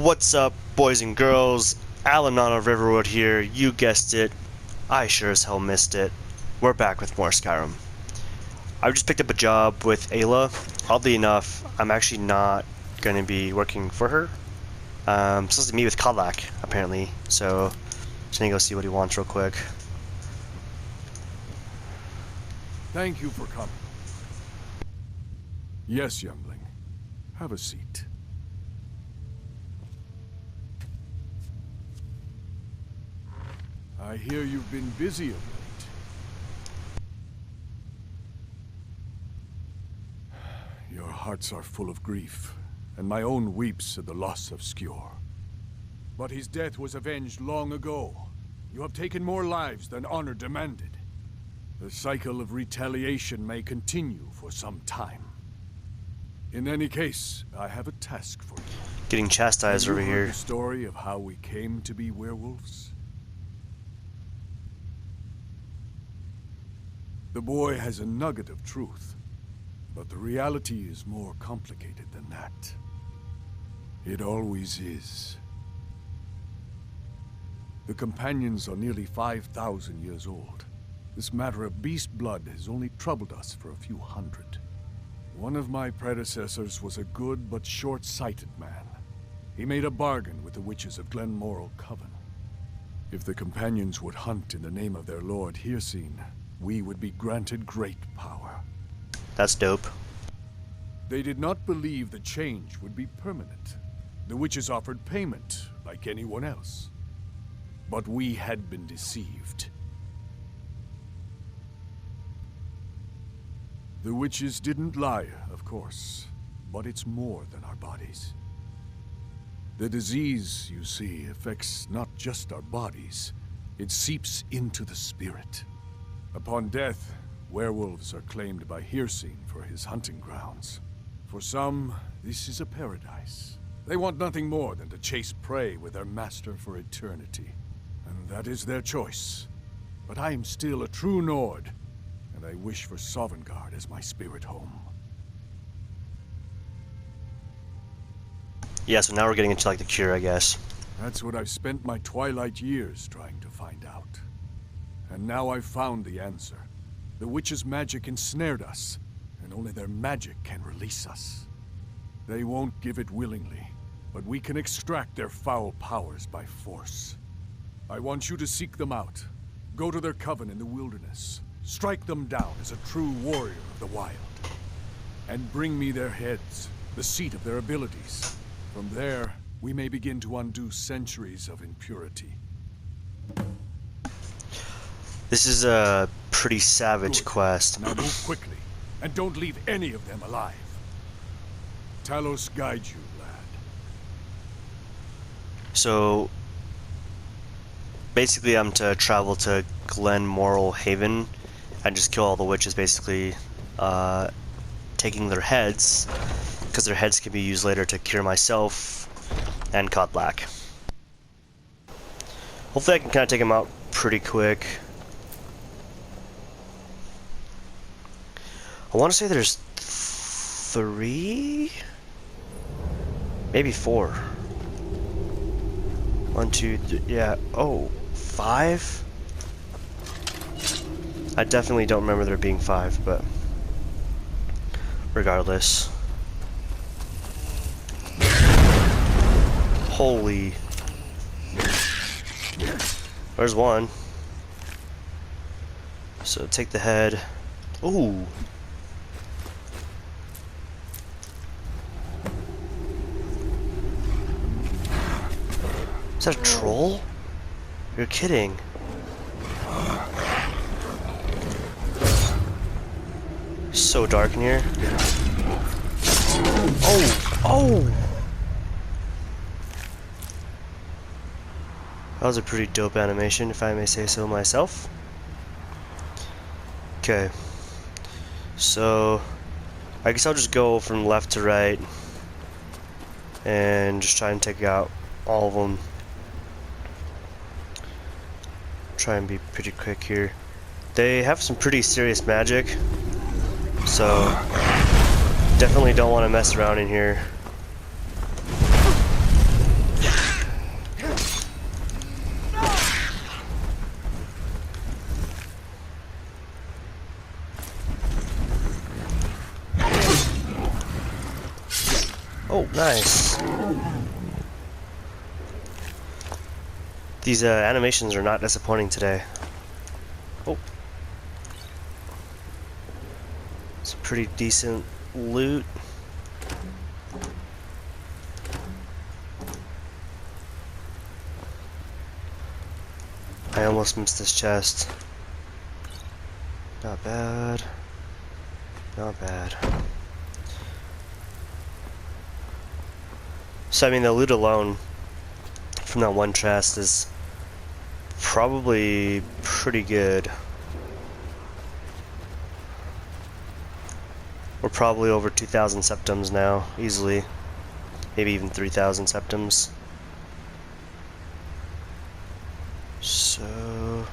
What's up, boys and girls? Alanon of Riverwood here. You guessed it. I sure as hell missed it. We're back with more Skyrim. I just picked up a job with Ayla. Oddly enough, I'm actually not going to be working for her. I'm supposed to meet with Kodlak, apparently. So, just gonna go see what he wants real quick. Thank you for coming. Yes, youngling. Have a seat. I hear you've been busy of late. Your hearts are full of grief, and my own weeps at the loss of Skjor. But his death was avenged long ago. You have taken more lives than honor demanded. The cycle of retaliation may continue for some time. In any case, I have a task for you. Getting chastised over Have you heard here. the story of how we came to be werewolves? The boy has a nugget of truth, but the reality is more complicated than that. It always is. The companions are nearly 5,000 years old. This matter of beast blood has only troubled us for a few hundred. One of my predecessors was a good but short-sighted man. He made a bargain with the witches of Glenmoral Coven. If the companions would hunt in the name of their lord Hircine, we would be granted great power. That's dope. They did not believe the change would be permanent. The witches offered payment, like anyone else. But we had been deceived. The witches didn't lie, of course, but it's more than our bodies. The disease, you see, affects not just our bodies. It seeps into the spirit. Upon death, werewolves are claimed by Hircine for his hunting grounds. For some, this is a paradise. They want nothing more than to chase prey with their master for eternity. And that is their choice. But I am still a true Nord, and I wish for Sovngarde as my spirit home. Yeah, so now we're getting into like the cure, I guess. That's what I've spent my twilight years trying to find out. And now I've found the answer. The witches' magic ensnared us, and only their magic can release us. They won't give it willingly, but we can extract their foul powers by force. I want you to seek them out. Go to their coven in the wilderness. Strike them down as a true warrior of the wild. And bring me their heads, the seat of their abilities. From there, we may begin to undo centuries of impurity. This is a pretty savage Good. quest. Now move quickly, and don't leave any of them alive. Talos guide you, lad. So, basically I'm to travel to Glenmoral Haven and just kill all the witches, basically taking their heads, because their heads can be used later to cure myself and Kodlak. Hopefully I can kind of take him out pretty quick. I want to say there's 3? Maybe 4. 1, 2, 3, yeah, oh, 5? I definitely don't remember there being 5, but regardless. Holy. There's one. So take the head. Ooh. Is that a troll? You're kidding. So dark in here. Oh! Oh! That was a pretty dope animation, if I may say so myself. Okay. So, I guess I'll just go from left to right and just try and take out all of them. Try and be pretty quick here. They have some pretty serious magic, so definitely don't want to mess around in here. Oh, nice. These animations are not disappointing today. Oh. It's a pretty decent loot. I almost missed this chest. Not bad. Not bad. So I mean, the loot alone from that one chest is probably pretty good. We're probably over 2,000 septims now, easily. Maybe even 3,000 septims. So...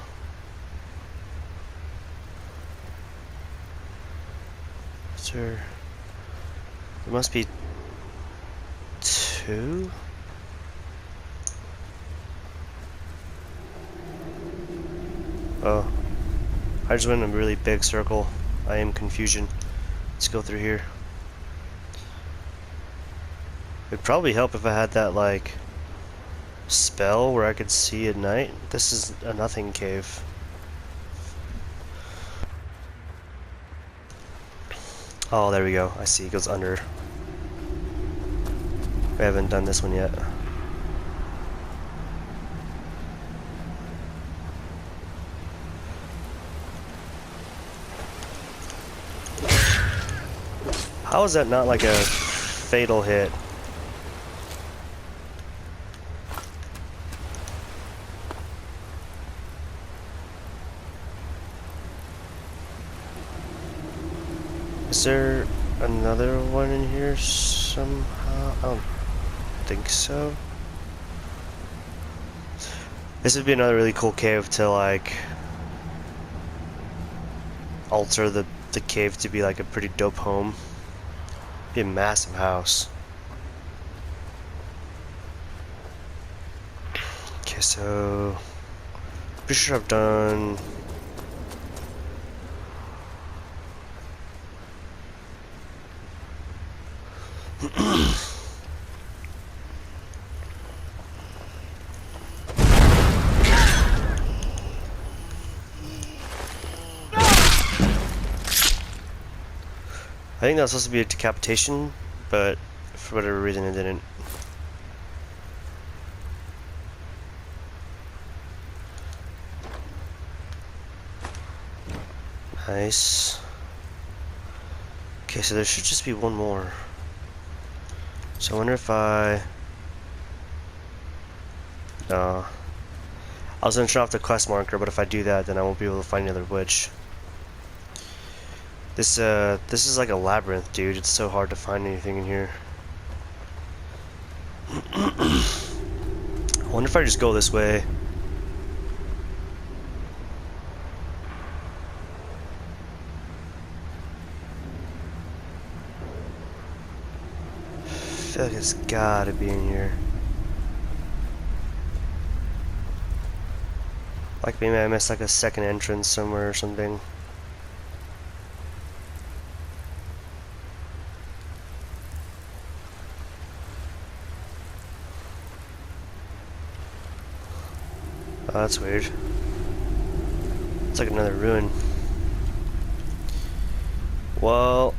There must be 2? Oh. I just went in a really big circle. I am confusion. Let's go through here. It'd probably help if I had that, like, spell where I could see at night. This is a nothing cave. Oh, there we go. I see. It goes under. We haven't done this one yet. How is that not like a fatal hit? Is there another one in here somehow? I don't think so. This would be another really cool cave to like alter the cave to be like a pretty dope home. Be a massive house. Okay, so pretty sure I've done I think that was supposed to be a decapitation, but for whatever reason it didn't. Nice. Okay, so there should just be one more. So I wonder if I... No. I was gonna turn off the quest marker, but if I do that, then I won't be able to find another witch. This is like a labyrinth, dude. It's so hard to find anything in here. I wonder if I just go this way. I feel like it's gotta be in here. Like maybe I missed like a second entrance somewhere or something. Oh, that's weird. It's like another ruin. Well,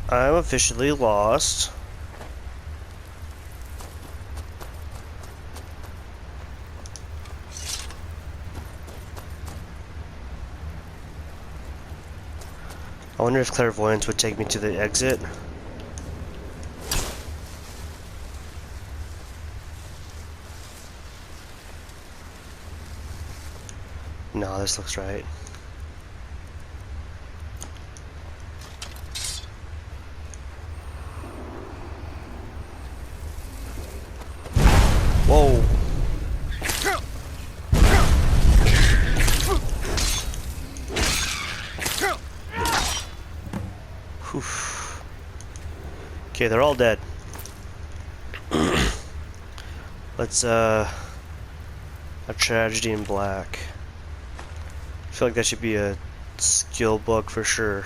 I'm officially lost. I wonder if clairvoyance would take me to the exit. No, this looks right. Whoa. Whew. Okay, they're all dead. Let's a tragedy in black. I feel like that should be a skill book for sure.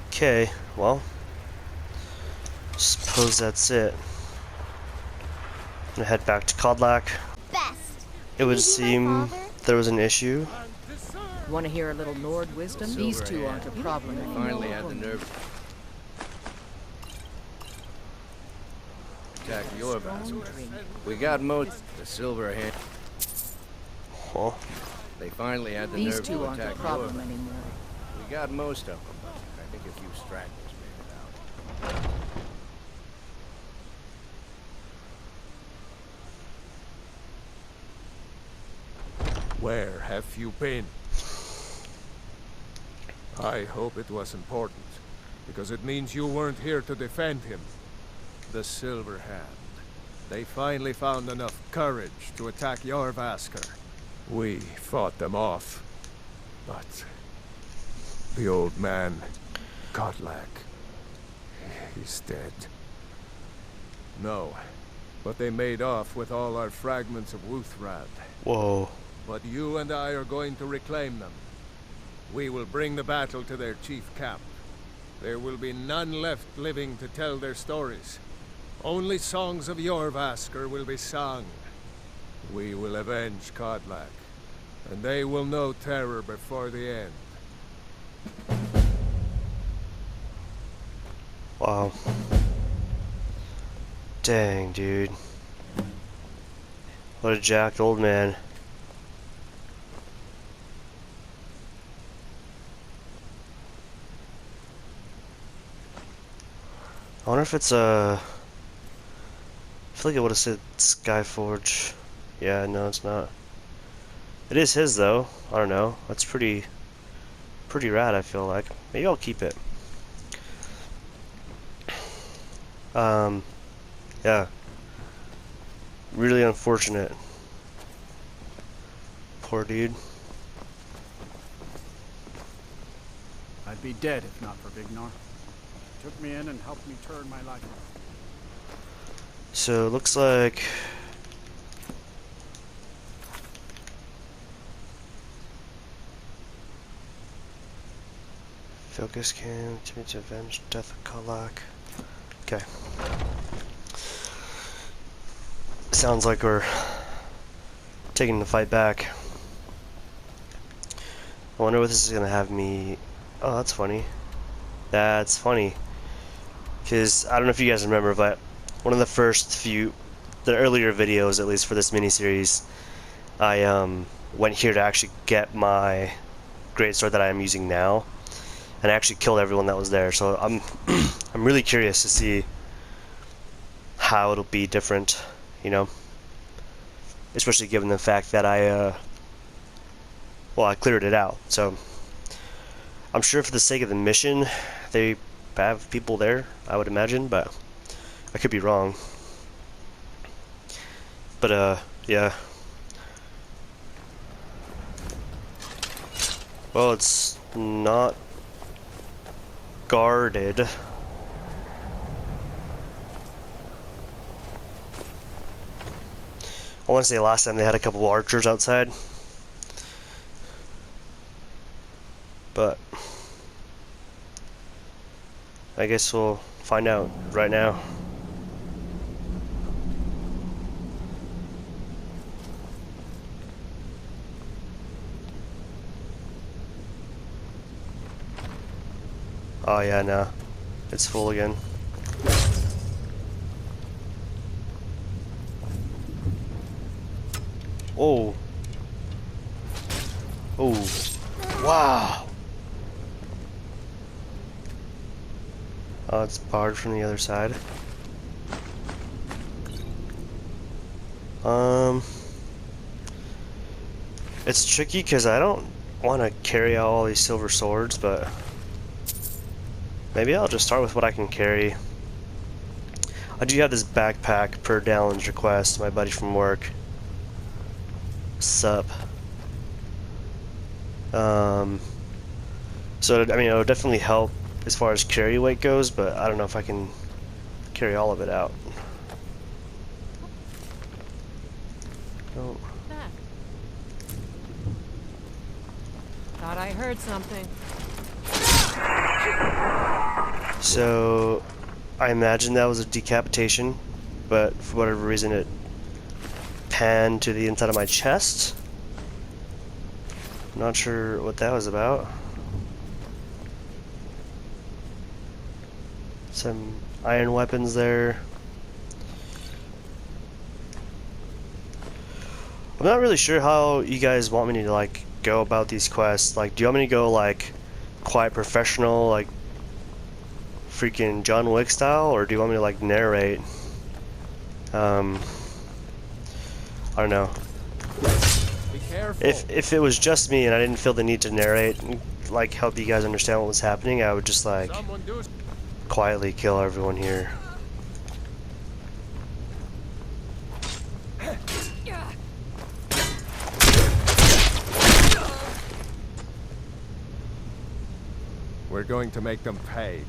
Okay, well, Suppose that's it. I'm gonna head back to Kodlak. Best. It would seem there was an issue. Want to hear a little Nord wisdom? These two aren't a problem anymore. Finally had the nerve to attack your vessel. We got most the silver hand. Huh? They finally had the These nerve two to aren't a attack your problem vessel. anymore. We got most of them, but I think a few stragglers made it out. Where have you been? I hope it was important, because it means you weren't here to defend him. The Silver Hand. They finally found enough courage to attack Jorvaskr. We fought them off, but the old man, Kodlak, he's dead. No, but they made off with all our fragments of Wuuthrad. Whoa. But you and I are going to reclaim them. We will bring the battle to their chief camp. There will be none left living to tell their stories. Only songs of Jorvaskr will be sung. We will avenge Kodlak, and they will know terror before the end. Wow. Dang, dude. What a jacked old man. I wonder if it's I feel like it would have said Skyforge. Yeah, no, it's not. It is his though. I don't know. That's pretty rad. I feel like maybe I'll keep it. Yeah. Really unfortunate. Poor dude. I'd be dead if not for Vignar. Took me in and helped me turn my life around. So it looks like focus came to avenge the death of Kodlak. Okay. Sounds like we're taking the fight back. I wonder what this is gonna have me. Oh, that's funny. That's funny. Because I don't know if you guys remember, but one of the first few, the earlier videos, at least for this miniseries, I went here to actually get my greatsword that I am using now, and I actually killed everyone that was there. So I'm I'm really curious to see how it'll be different, you know, especially given the fact that I cleared it out. So I'm sure for the sake of the mission, they have people there, I would imagine, but I could be wrong. But yeah. Well, it's not guarded. I want to say last time they had a couple archers outside, but I guess we'll find out right now. Oh yeah, no. It's full again. Oh. Oh. Wow. Oh, it's barred from the other side. It's tricky because I don't want to carry out all these silver swords, but maybe I'll just start with what I can carry. I do have this backpack per Dallyn's request, my buddy from work. Sup. So I mean, it'll definitely help as far as carry weight goes, but I don't know if I can carry all of it out. Oh. Thought I heard something. So I imagine that was a decapitation, but for whatever reason it panned to the inside of my chest. Not sure what that was about. Some iron weapons there. I'm not really sure how you guys want me to like go about these quests. Like, do you want me to go like quiet professional, like freaking John Wick style, or do you want me to like narrate? I don't know. Be careful. If it was just me and I didn't feel the need to narrate and like help you guys understand what was happening, I would just like quietly kill everyone here. We're going to make them pay.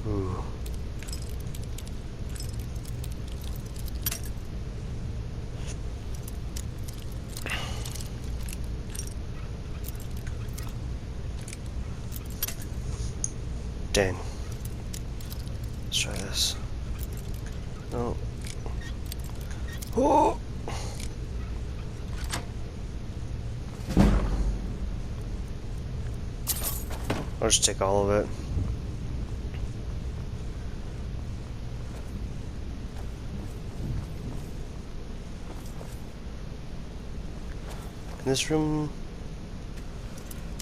Ooh. Dang. Let's try this. No. Oh! I'll just take all of it. In this room,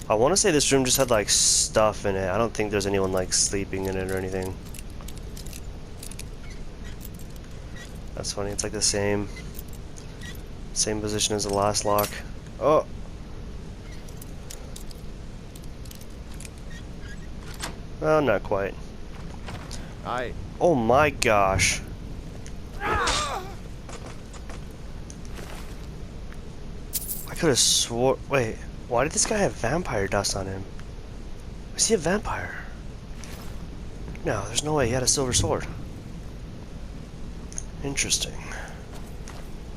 I want to say this room just had like stuff in it. I don't think there's anyone like sleeping in it or anything. That's funny. It's like the same position as the last lock. Oh. Well, not quite. Oh my gosh. I could have swore. Wait, why did this guy have vampire dust on him? Was he a vampire? No, there's no way he had a silver sword. Interesting.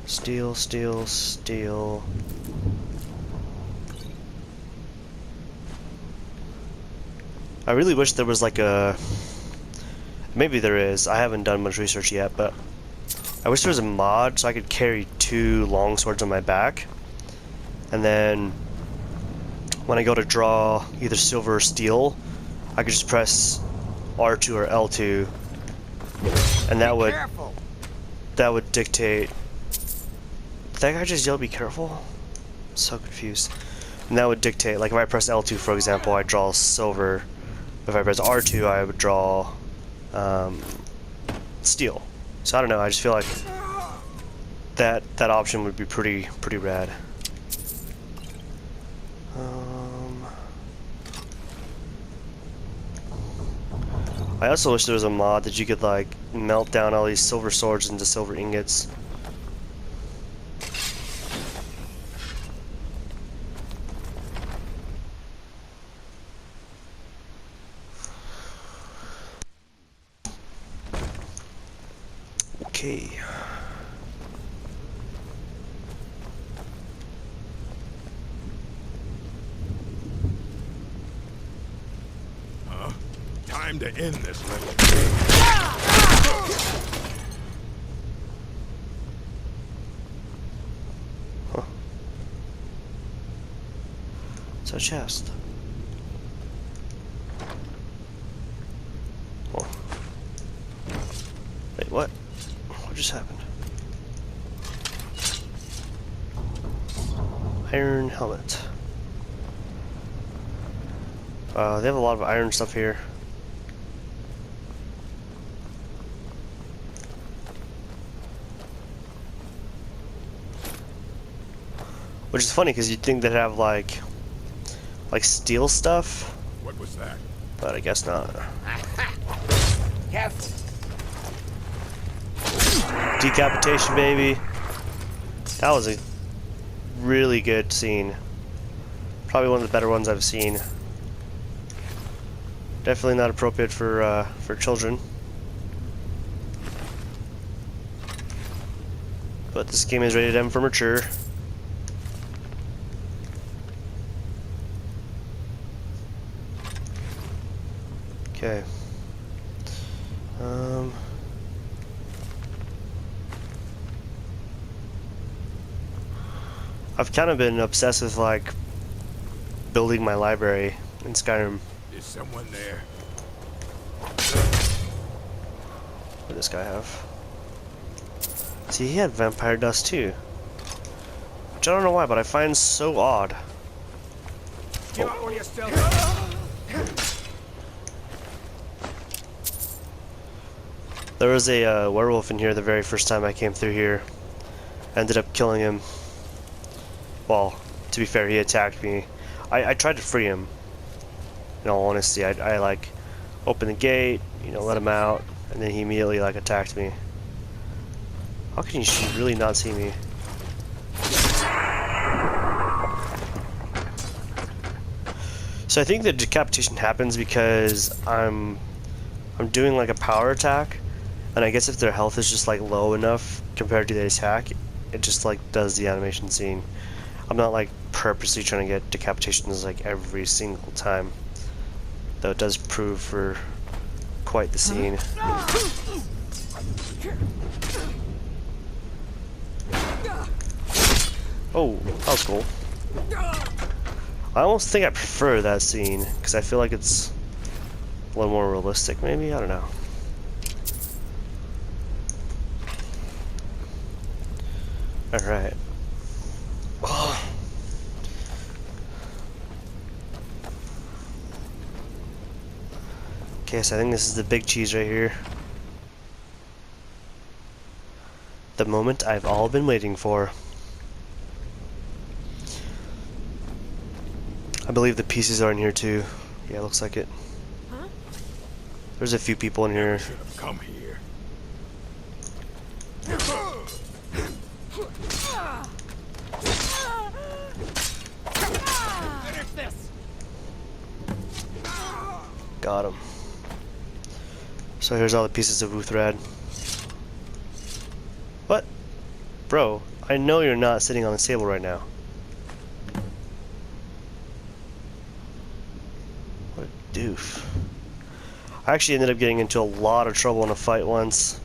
Steel, steel, steel. I really wish there was like a... Maybe there is. I haven't done much research yet, but I wish there was a mod so I could carry 2 long swords on my back. And then when I go to draw either silver or steel, I could just press R2 or L2, and that would dictate. Did that guy just yell "be careful"? I'm so confused. And that would dictate, like if I press L2 for example, I draw silver. If I press R2, I would draw steel. So I don't know. I just feel like that option would be pretty rad. I also wish there was a mod that you could like melt down all these silver swords into silver ingots. Okay. Time to end this little... Huh. It's a chest. Oh. Wait, what? What just happened? Iron helmet. They have a lot of iron stuff here. Which is funny because you'd think they'd have like steel stuff. What was that? But I guess not. Careful. Decapitation, baby. That was a really good scene. Probably one of the better ones I've seen. Definitely not appropriate for children. But this game is rated M for mature. Okay. I've kind of been obsessed with like building my library in Skyrim. Is someone there? What did this guy have? See, he had vampire dust too. Which I don't know why, but I find so odd. Give up on yourself. There was a werewolf in here the very first time I came through here. Ended up killing him. Well, to be fair, he attacked me. I tried to free him. In all honesty, I like opened the gate, you know, let him out, and then he immediately like attacked me. How can you really not see me? So I think the decapitation happens because I'm doing like a power attack, and I guess if their health is just like low enough compared to the attack, it just like does the animation scene. I'm not like purposely trying to get decapitations like every single time, though it does prove for quite the scene. Oh, that was cool. I almost think I prefer that scene because I feel like it's a little more realistic, maybe? I don't know. Alright. Okay, so I think this is the big cheese right here. The moment I've all been waiting for. I believe the pieces are in here too. Yeah, looks like it. Huh? There's a few people in here. Should have come here. Finish this. Got him. So here's all the pieces of Wuuthrad. What? Bro, I know you're not sitting on this table right now. What a doof. I actually ended up getting into a lot of trouble in a fight once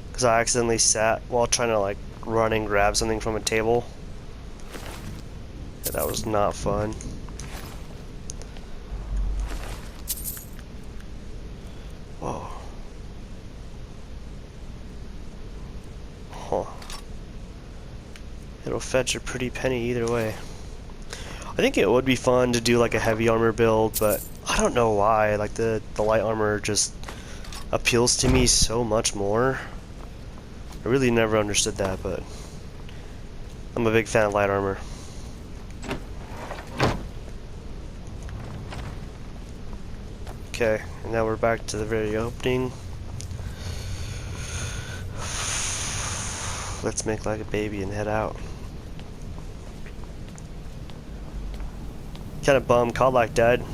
because I accidentally sat while trying to like run and grab something from a table. Yeah, that was not fun. Whoa. Huh. It'll fetch a pretty penny either way. I think it would be fun to do like a heavy armor build, but I don't know why. Like the light armor just appeals to me so much more. I really never understood that, but I'm a big fan of light armor. Okay, and now we're back to the very opening. Let's make like a baby and head out. Kind of bummed Kodlak died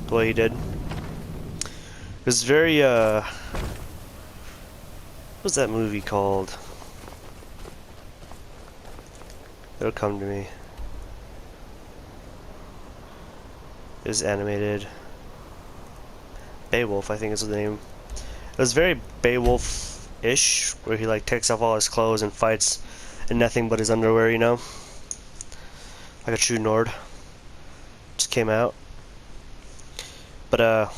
the way he did. It was very, what was that movie called? It'll come to me. It was animated. Beowulf, I think is the name. It was very Beowulf-ish, where he like takes off all his clothes and fights in nothing but his underwear, you know? Like a true Nord. Just came out. But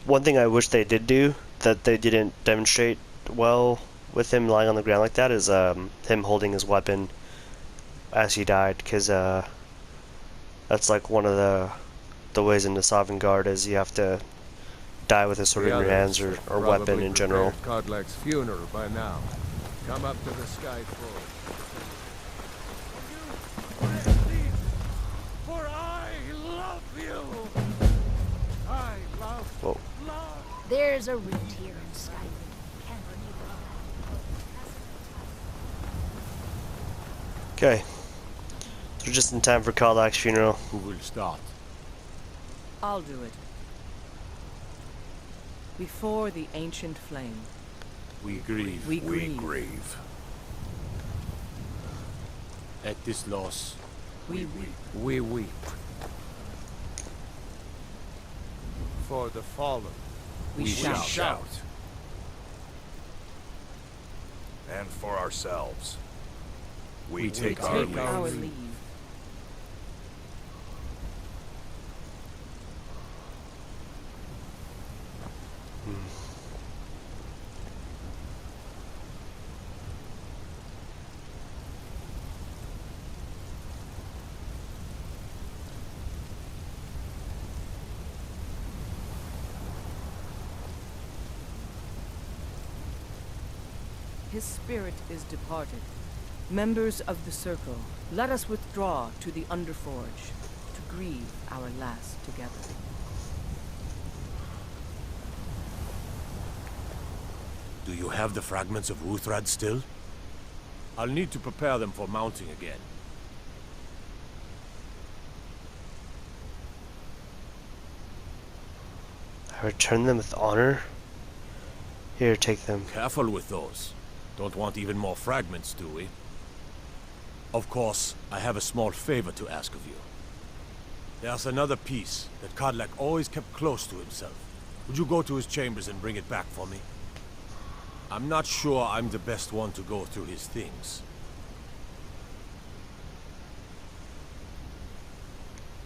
one thing I wish they did do that they didn't demonstrate well with him lying on the ground like that is him holding his weapon as he died, because that's like one of the ways in the Sovngarde is you have to die with a sword in your hands or weapon in general. Kodlak's funeral by now. Come up to the sky floor. For I love you. I love. Whoa. There's a root here in Skyrim. Can't Okay. So just in time for Kodlak's funeral. Who will start? I'll do it. Before the ancient flame. We grieve. We We grieve. grieve. At this loss, We weep. we weep. For the fallen, We We shout. shout. And for ourselves, we take our Take leave. our leave. His spirit is departed. Members of the Circle, let us withdraw to the Underforge to grieve our last together. do you have the fragments of Wuuthrad still? I'll need to prepare them for mounting again. I return them with honor. Here, take them. Careful with those. Don't want even more fragments, do we? Of course, I have a small favor to ask of you. There's another piece that Kodlak always kept close to himself. Would you go to his chambers and bring it back for me? I'm not sure I'm the best one to go through his things.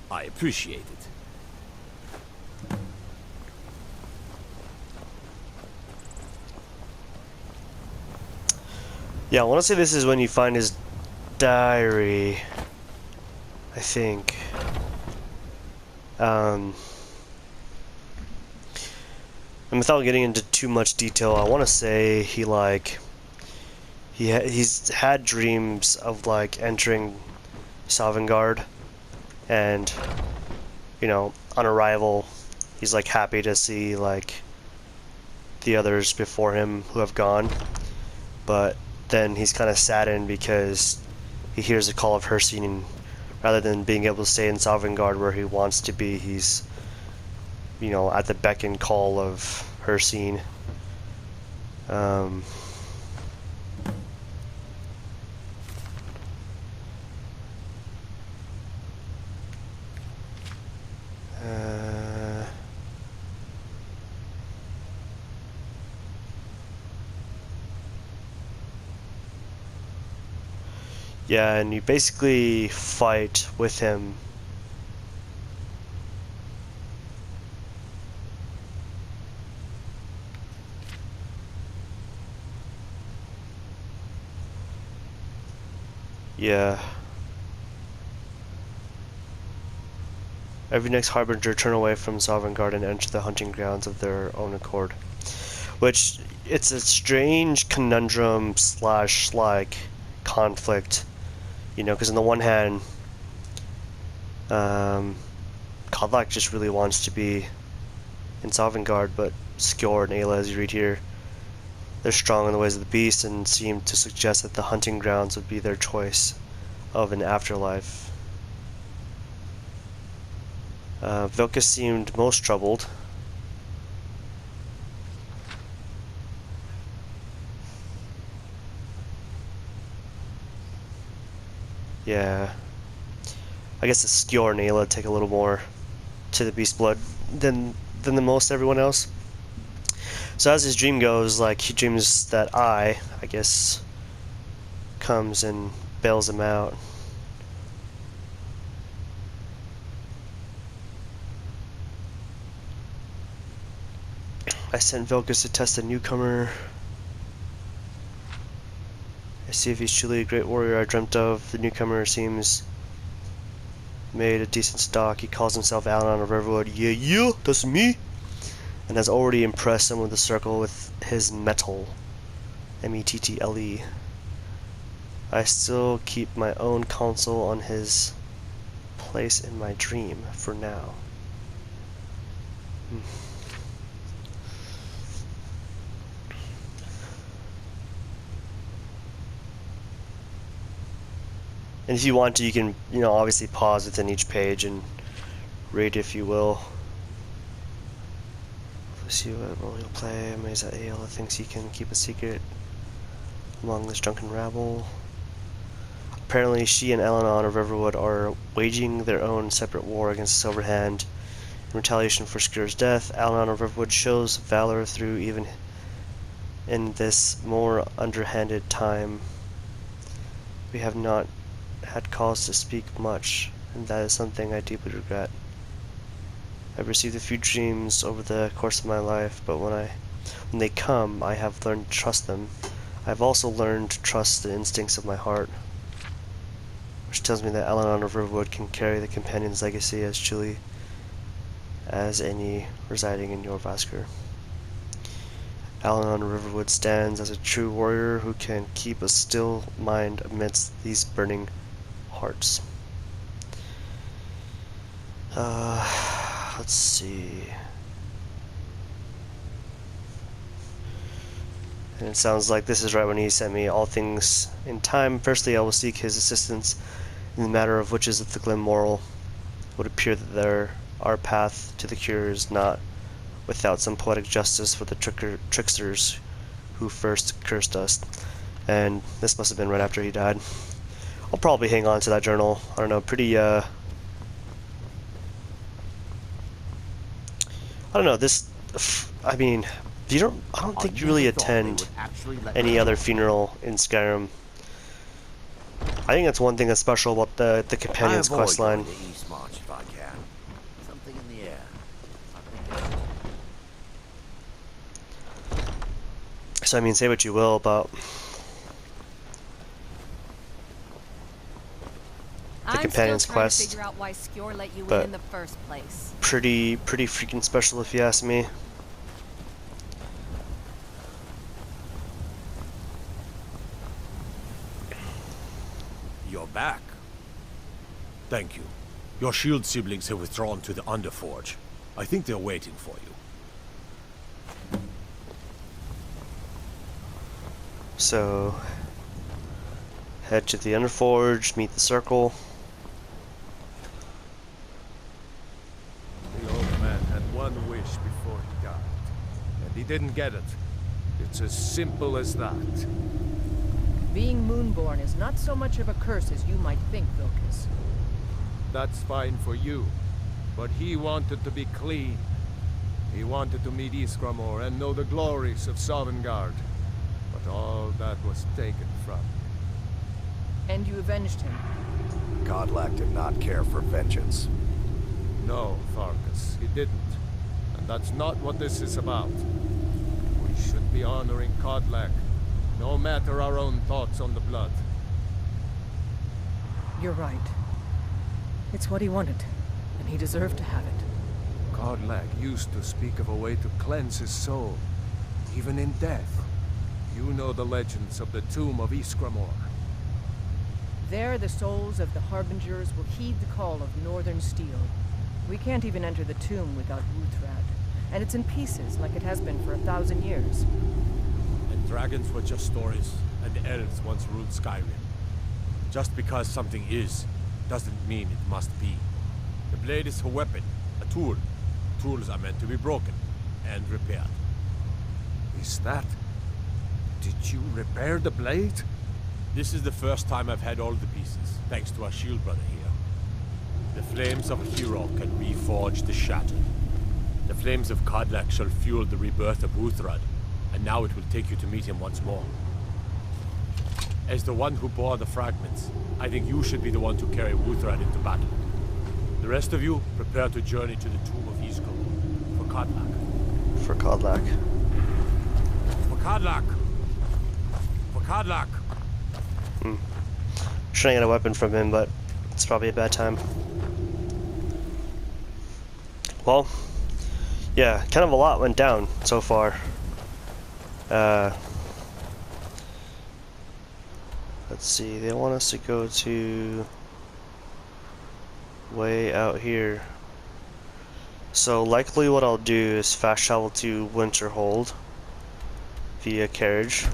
I appreciate it. Yeah, I want to say this is when you find his diary, I think. And without getting into too much detail, I want to say he's had dreams of like entering Sovngarde, and you know, on arrival, he's like happy to see like the others before him who have gone, but then he's kind of saddened because he hears the call of Hircine, and rather than being able to stay in Sovngarde where he wants to be, he's, you know, at the beck and call of Hircine. Yeah, and you basically fight with him. Yeah. Every next Harbinger turn away from Sovngarde and enter the hunting grounds of their own accord. Which, it's a strange conundrum slash, like, conflict. You know, because on the one hand, Kodlak just really wants to be in Sovngarde, but Skjord and Ayla, as you read here, they're strong in the ways of the beast and seem to suggest that the hunting grounds would be their choice of an afterlife. Vilka seemed most troubled. Yeah. I guess the Skjord and Ayla take a little more to the beast blood than the most everyone else. So as his dream goes, like, he dreams that I guess, comes and bails him out. I sent Vilkas to test a newcomer. I see if he's truly a great warrior I dreamt of. The newcomer seems made a decent stock. He calls himself Alanon of Riverwood. Yeah, that's me! And has already impressed some of the circle with his mettle. M-E-T-T-L-E. I still keep my own counsel on his place in my dream for now. And if you want to, you can, you know, obviously pause within each page and read if you will. See what role he'll play. Amazed that Aela thinks he can keep a secret among this drunken rabble. Apparently, she and Alanon of Riverwood are waging their own separate war against the Silver Hand. In retaliation for Skir's death, Alanon of Riverwood shows valor through even in this more underhanded time. We have not had cause to speak much, and that is something I deeply regret. I've received a few dreams over the course of my life, but when they come, I have learned to trust them. I've also learned to trust the instincts of my heart, which tells me that Alanon of Riverwood can carry the companion's legacy as truly as any residing in Jorrvaskr. Alanon of Riverwood stands as a true warrior who can keep a still mind amidst these burning hearts. Let's see. And it sounds like this is right when he sent me all things in time. Firstly, I will seek his assistance in the matter of witches of the Glen Moral. It would appear that our path to the cure is not without some poetic justice for the tricksters who first cursed us. And this must have been right after he died. I'll probably hang on to that journal. I don't know, pretty, I don't know, this, I mean, I don't think you really attend any other funeral in Skyrim. I think that's one thing that's special about the companion's questline. Something in the air. So I mean, say what you will about the companion's quest, figure out why Skjor let you but in the first place. pretty freaking special if you ask me. You're back. Thank you. Your shield siblings have withdrawn to the Underforge. I think they're waiting for you. So, head to the Underforge, meet the Circle. The old man had one wish before he died, and he didn't get it. It's as simple as that. Being Moonborn is not so much of a curse as you might think, Vilkas. That's fine for you, but he wanted to be clean. He wanted to meet Ysgramor and know the glories of Sovngarde. But all that was taken from him. And you avenged him. Godlack did not care for vengeance. No, Farkas, he didn't. And that's not what this is about. We should be honoring Godlack, no matter our own thoughts on the blood. You're right. It's what he wanted, and he deserved to have it. Godlack used to speak of a way to cleanse his soul, even in death. You know the legends of the tomb of Ysgramor. There, the souls of the Harbingers will heed the call of Northern Steel. We can't even enter the tomb without Wuuthrad, and it's in pieces like it has been for 1,000 years. And dragons were just stories, and elves once ruled Skyrim. Just because something is, doesn't mean it must be. The blade is a weapon, a tool. Tools are meant to be broken and repaired. Is that... Did you repair the blade? This is the first time I've had all the pieces, thanks to our shield brother here. The flames of a hero can reforge the shattered. The flames of Godlack shall fuel the rebirth of Wuuthrad, and now it will take you to meet him once more. As the one who bore the fragments, I think you should be the one to carry Wuuthrad into battle. The rest of you, prepare to journey to the tomb of Ysgramor for Godlack. For Godlack. For Godlack! For Godlack! Trying to get a weapon from him, but it's probably a bad time. Well, yeah, kind of a lot went down so far. Let's see, they want us to go to way out here. So likely what I'll do is fast travel to Winterhold via carriage.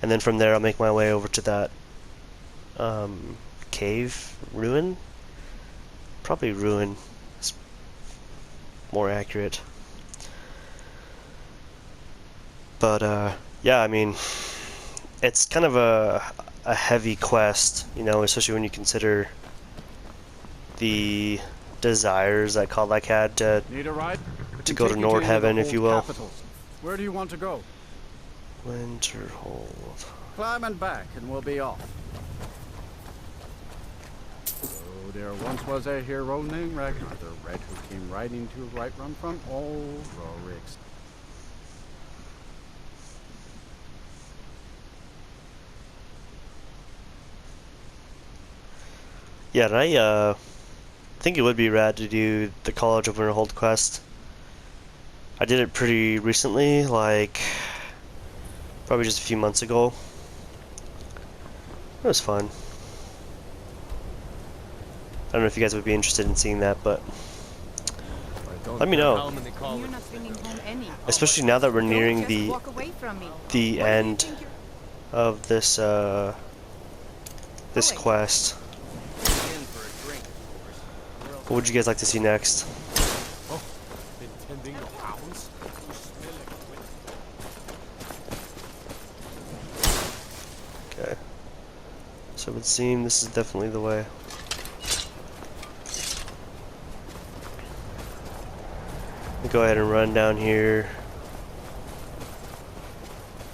And then from there I'll make my way over to that cave ruin. Probably ruin is more accurate. But yeah, I mean, it's kind of a heavy quest, you know, especially when you consider the desires that Kodlak had to Need a ride? go to Nordheaven, if you will. Capitals. Where do you want to go? Winterhold. Climb and back, and we'll be off. So there once was a hero named Ragnar the Red who came riding to right run from all Rorik's. Yeah, and I think it would be rad to do the College of Winterhold quest. I did it pretty recently, like probably just a few months ago. It was fun. I don't know if you guys would be interested in seeing that, but let me know. You're not bringing home any. Especially now that we're nearing Don't just walk away from me. the What do you end think you're- of this this quest. What would you guys like to see next? Intending the hounds? Okay. So it would seem this is definitely the way. Go ahead and run down here.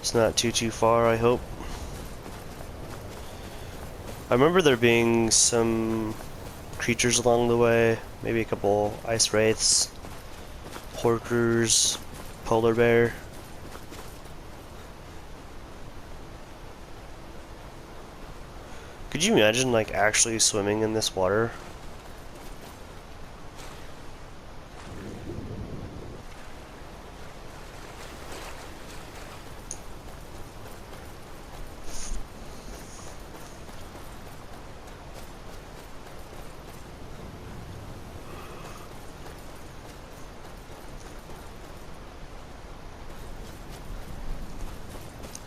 It's not too far, I hope. I remember there being some creatures along the way, maybe a couple ice wraiths, porkers, polar bear. Could you imagine like actually swimming in this water?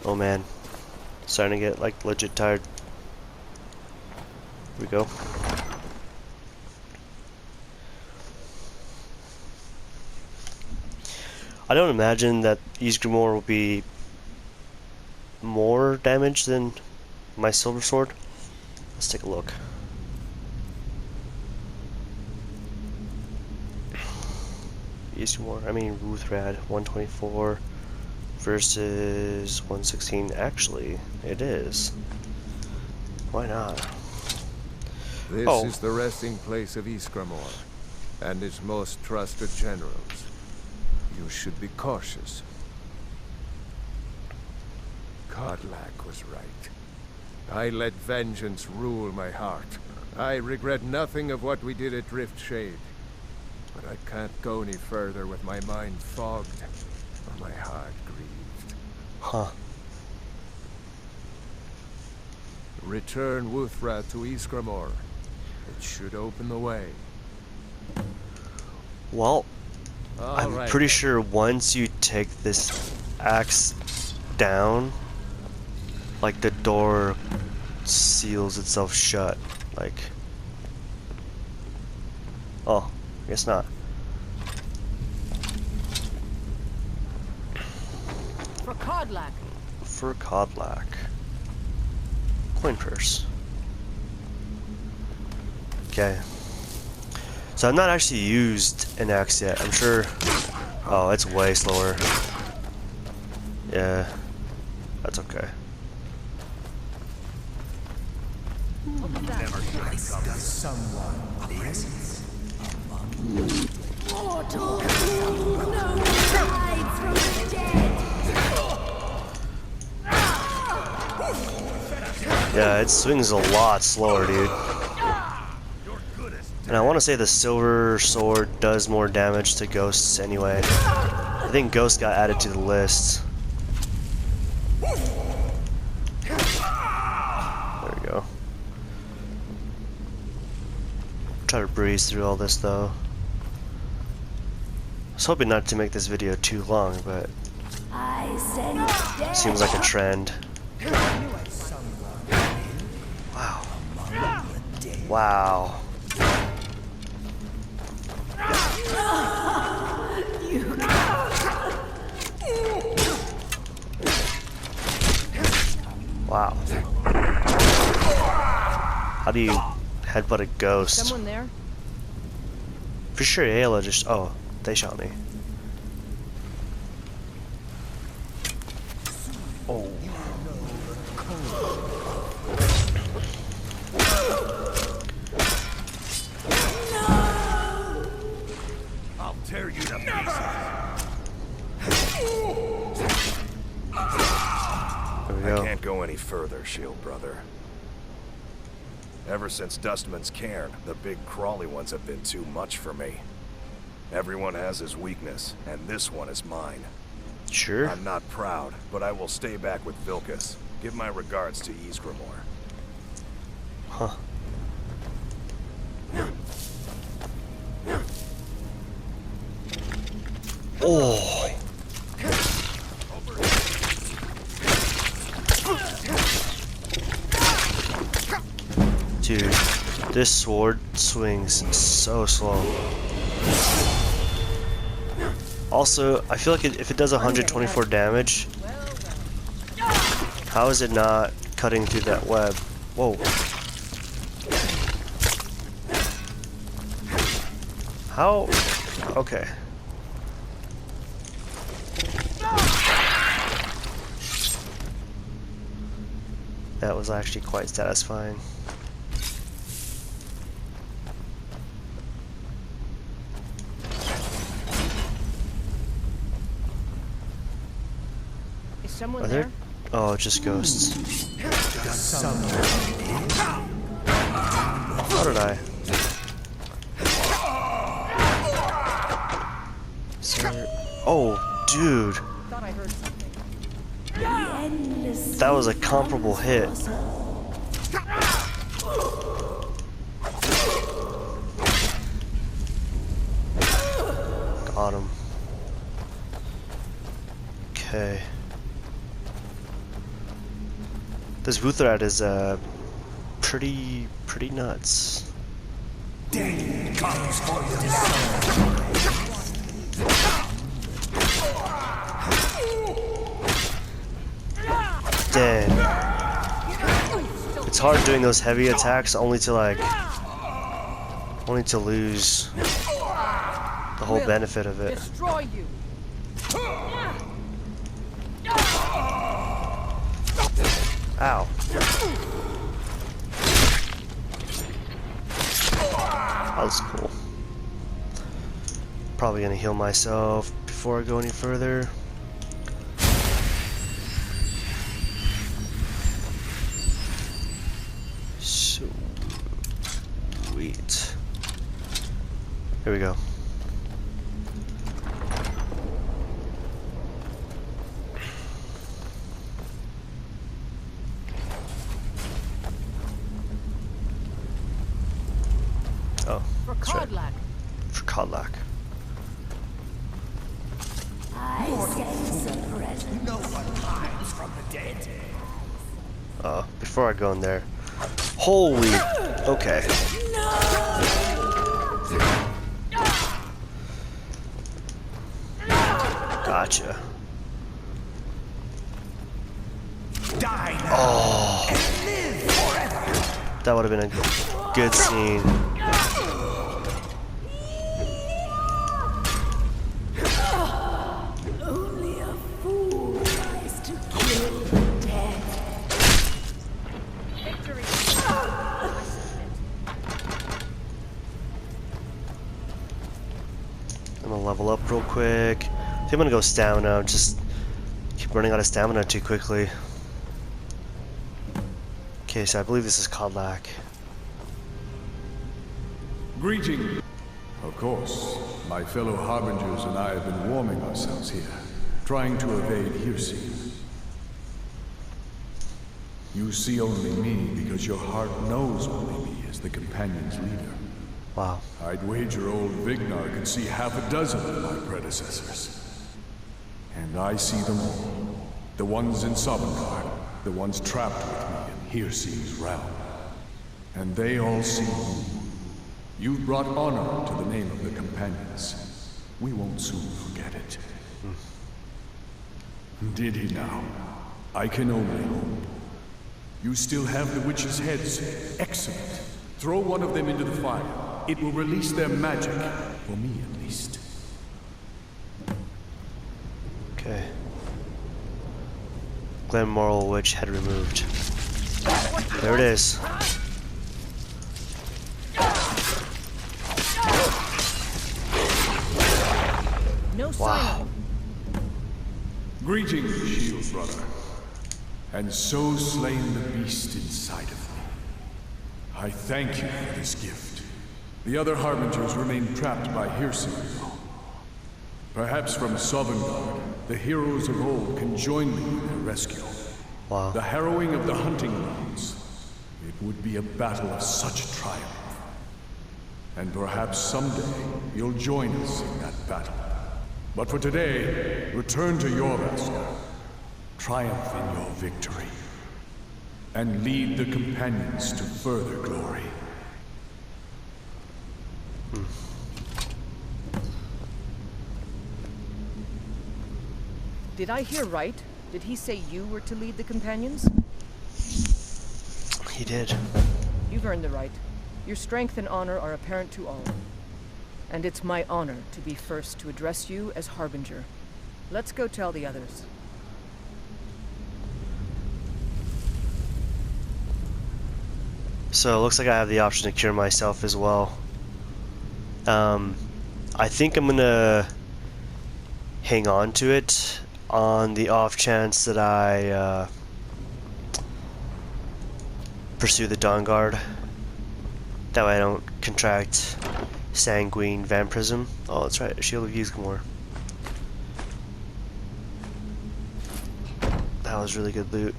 Oh man, starting to get like legit tired. Here we go. I don't imagine that Ysgramor will be more damage than my silver sword. Let's take a look. Ysgramor, I mean Wuuthrad, 124 versus 116. Actually, it is. Why not? This is the resting place of Ysgramor, and its most trusted generals. You should be cautious. Kodlak was right. I let vengeance rule my heart. I regret nothing of what we did at Driftshade. But I can't go any further with my mind fogged or my heart grieved. Huh. Return Wuuthrad to Ysgramor. It should open the way. Well, I'm All right, pretty then. sure once you take this axe down, like the door seals itself shut. Like, oh, I guess not. For Kodlak. For Kodlak. Coin purse. Okay. So I've not actually used an axe yet. I'm sure. Oh, it's way slower. Yeah. That's okay. Yeah, it swings a lot slower, dude. And I want to say the silver sword does more damage to ghosts anyway. I think ghosts got added to the list. There we go. Try to breeze through all this though. I was hoping not to make this video too long, but seems like a trend. Wow. Wow. How do you headbutt a ghost? Someone there? For sure, Ayla just. Oh, they shot me. Oh. I'll tear you to pieces. There we I go. can't go any further, Shield Brother. Ever since Dustman's cairn, the big crawly ones have been too much for me. Everyone has his weakness, and this one is mine. Sure. I'm not proud, but I will stay back with Vilkas. Give my regards to Ysgramor. Huh. Oh. Dude, this sword swings so slow. Also, I feel like if it does 124 damage, how is it not cutting through that web? Whoa. How? Okay. That was actually quite satisfying. Is someone Are there? there? Oh, just ghosts. How did I? Sir. Oh, dude. Thought I heard something. That was a comparable hit. Got him. Okay. This Wuuthrad is pretty nuts. Day comes for you. Dang. It's hard doing those heavy attacks only to lose the whole benefit of it. Destroy you. Ow. That was cool. Probably gonna heal myself before I go any further. Sweet. Here we go. Oh, For that's right. Codlac. For Codlac. No one hides from the dead. Before I go in there. Holy. Okay. Gotcha. Die now Oh, and live forever. that would have been a good scene. Only a fool tries to kill the dead. Victory. I'm gonna level up real quick. I think I'm gonna go stamina. Just keep running out of stamina too quickly. Okay, so I believe this is Codlac. Greeting. Of course, my fellow Harbingers and I have been warming ourselves here, trying to evade hearsay. You see only me because your heart knows only me as the Companion's leader. Wow. I'd wager old Vignar could see half a dozen of my predecessors. And I see them all. The ones in Sovngarde, the ones trapped with me in Hearsay's realm. And they all see you. You've brought honor to the name of the Companions. We won't soon forget it. Did he now? I can only hope. You still have the witches' heads. Excellent. Throw one of them into the fire. It will release their magic. For me, at least. Okay. Glenmoral Witch head removed. There it is. No sign Wow. of him. Greetings, shield brother. And so slain the beast inside of me. I thank you for this gift. The other harbingers remain trapped by hearsay, though. Perhaps from Sovngarde, the heroes of old can join me in their rescue. Wow. The harrowing of the hunting grounds. It would be a battle of such triumph. And perhaps someday you'll join us in that battle. But for today, return to Jorvaskr. Triumph in your victory. And lead the companions to further glory. Did I hear right? Did he say you were to lead the companions? He did. You've earned the right. Your strength and honor are apparent to all. And it's my honor to be first to address you as Harbinger. Let's go tell the others. So it looks like I have the option to cure myself as well. I think I'm gonna hang on to it on the off chance that I pursue the Dawn Guard. That way I don't contract sanguine vampirism. Oh, that's right, Shield of Youthmore. That was really good loot.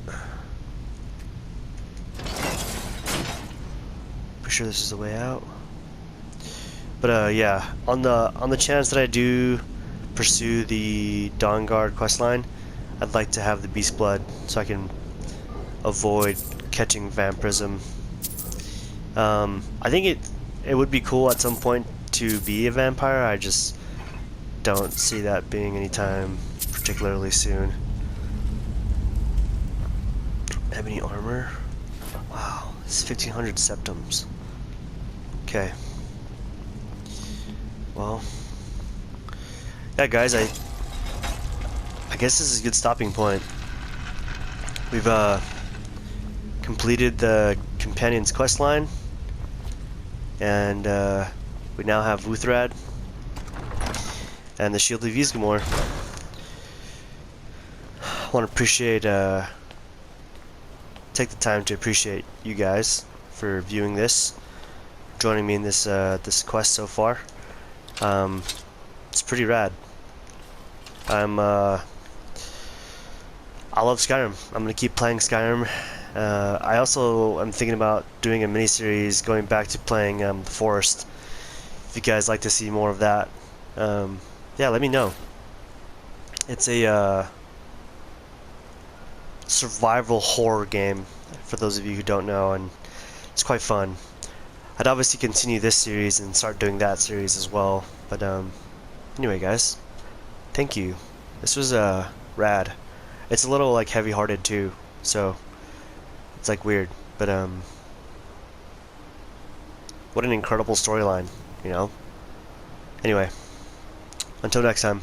Pretty sure this is the way out. But yeah, on the chance that I do pursue the Dawn Guard questline, I'd like to have the Beast Blood so I can avoid catching vampirism. I think it would be cool at some point to be a vampire. I just don't see that being anytime particularly soon. Ebony armor. Wow, this is 1500 septums. Okay. Well, yeah, guys, I guess this is a good stopping point. We've completed the companion's questline, and we now have Wuuthrad and the Shield of Ysgramor. I want to appreciate take the time to appreciate you guys for viewing this, joining me in this this quest so far. It's pretty rad. I love Skyrim. I'm gonna keep playing Skyrim. I also am thinking about doing a mini-series going back to playing The Forest. If you guys like to see more of that, yeah, let me know. It's a survival horror game, for those of you who don't know, and it's quite fun. I'd obviously continue this series and start doing that series as well, but anyway, guys, thank you. This was rad. It's a little like heavy-hearted too, so it's like weird, but what an incredible storyline, you know. Anyway, until next time.